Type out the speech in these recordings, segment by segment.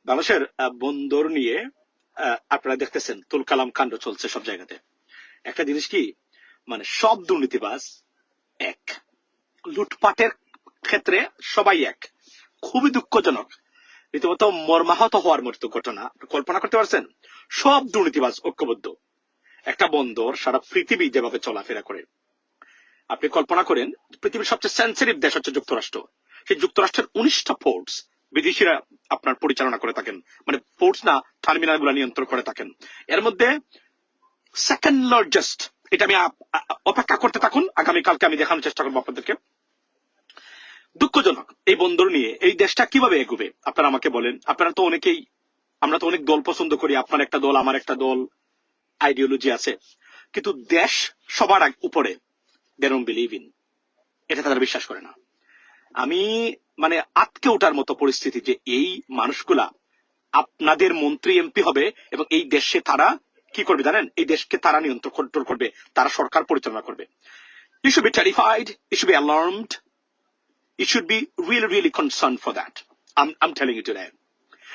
বাংলাদেশের বন্দর নিয়ে আপনারা দেখতেছেন তুলকালাম কাণ্ড চলছে সব জায়গাতে। একটা জিনিস কি, মানে সব দুর্নীতিবাজ এক, লুটপাটের ক্ষেত্রে সবাই এক। খুবই দুঃখজনক, রীতিমতো মর্মাহত হওয়ার মতো ঘটনা। কল্পনা করতে পারছেন? সব দুর্নীতিবাজ ঐক্যবদ্ধ। একটা বন্দর সারা পৃথিবী যেভাবে চলাফেরা করে, আপনি কল্পনা করেন পৃথিবীর সবচেয়ে সেন্সিটিভ দেশ হচ্ছে যুক্তরাষ্ট্র। সেই যুক্তরাষ্ট্রের 19টা পোর্টস বিদেশিরা আপনার পরিচালনা করে থাকেন, মানে পোর্টস না, টার্মিনাল গুলা নিয়ন্ত্রণ করে থাকেন। এর মধ্যে সেকেন্ড লার্জেস্ট, এটা আমি অপেক্ষা করতে থাকুন, আগামীকালকে আমি দেখানোর চেষ্টা করবো আপনাদেরকে। দুঃখজনক, এই বন্দর নিয়ে এই দেশটা কিভাবে এগোবে আপনারা আমাকে বলেন। আপনারা তো অনেকেই, আমরা তো অনেক দল পছন্দ করি, আপনার একটা দল আমার একটা দল, আইডিওলজি আছে, কিন্তু দেশ সবার উপরে they don't believe in, এটা তারা বিশ্বাস করে না। আমি মানে আটকে ওঠার মতো পরিস্থিতি যে এই মানুষগুলা আপনাদের মন্ত্রী এমপি হবে এবং এই দেশে তারা কি করবে জানেন? এই দেশকে তারা নিয়ন্ত্রণ কন্ট্রোল করবে, তারা সরকার পরিচালনা করবে। You should be terrified, you should be alarmed, you should be really concerned for that. I'm telling you today.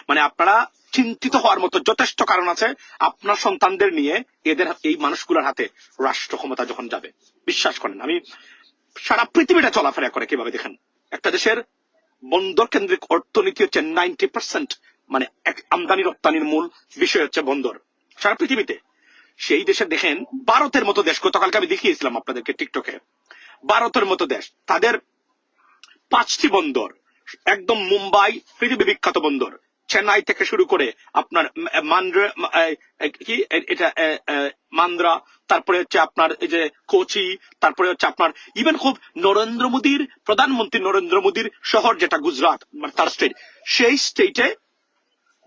মানে আপনারা চিন্তিত হওয়ার মতো যথেষ্ট কারণ আছে আপনার সন্তানদের নিয়ে এদের এই মানুষগুলোর হাতে রাষ্ট্র ক্ষমতা যখন যাবে। বিশ্বাস করেন, আমি সারা পৃথিবীটা চলাফেরা করে কিভাবে দেখেন। একটা দেশের বন্দর কেন্দ্রিক অর্থনীতি হচ্ছে 90%, মানে আমদানি রপ্তানির মূল বিষয় হচ্ছে বন্দর সারা পৃথিবীতে। সেই দেশে দেখেন ভারতের মতো দেশ, গতকালকে আমি দেখিয়েছিলাম আপনাদেরকে টিকটকে, ভারতের মতো দেশ, তাদের 5টি বন্দর, একদম মুম্বাই পৃথিবী বিখ্যাত বন্দর, চেন্নাই থেকে শুরু করে আপনার মান্দ্রা, তারপরে হচ্ছে আপনার এই যে কোচি, তারপরে হচ্ছে আপনার ইভেন খুব নরেন্দ্র মোদীর, প্রধানমন্ত্রী নরেন্দ্র মোদীর শহর যেটা গুজরাট, মানে তার স্টেট, সেই স্টেটে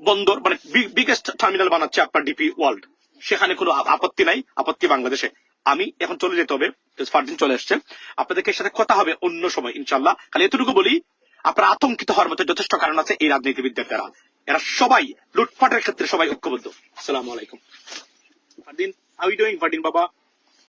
বন্দর, মানে বিগেস্ট টার্মিনাল বানাচ্ছে আপনার ডিপি ওয়ার্ল্ড। সেখানে কোনো আপত্তি নাই, আপত্তি বাংলাদেশে। আমি এখন চলে যেতে হবে, ফারদিন চলে আসছে, আপনাদের সাথে কথা হবে অন্য সময় ইনশাল্লাহ। খালি এতটুকু বলি, আপনারা আতঙ্কিত হওয়ার মতো যথেষ্ট কারণ আছে এই রাজনীতিবিদদের দ্বারা। এরা সবাই লুটপাটের ক্ষেত্রে সবাই ঐক্যবদ্ধ। আসসালামু আলাইকুম। Fardin, how you doing Fardin বাবা?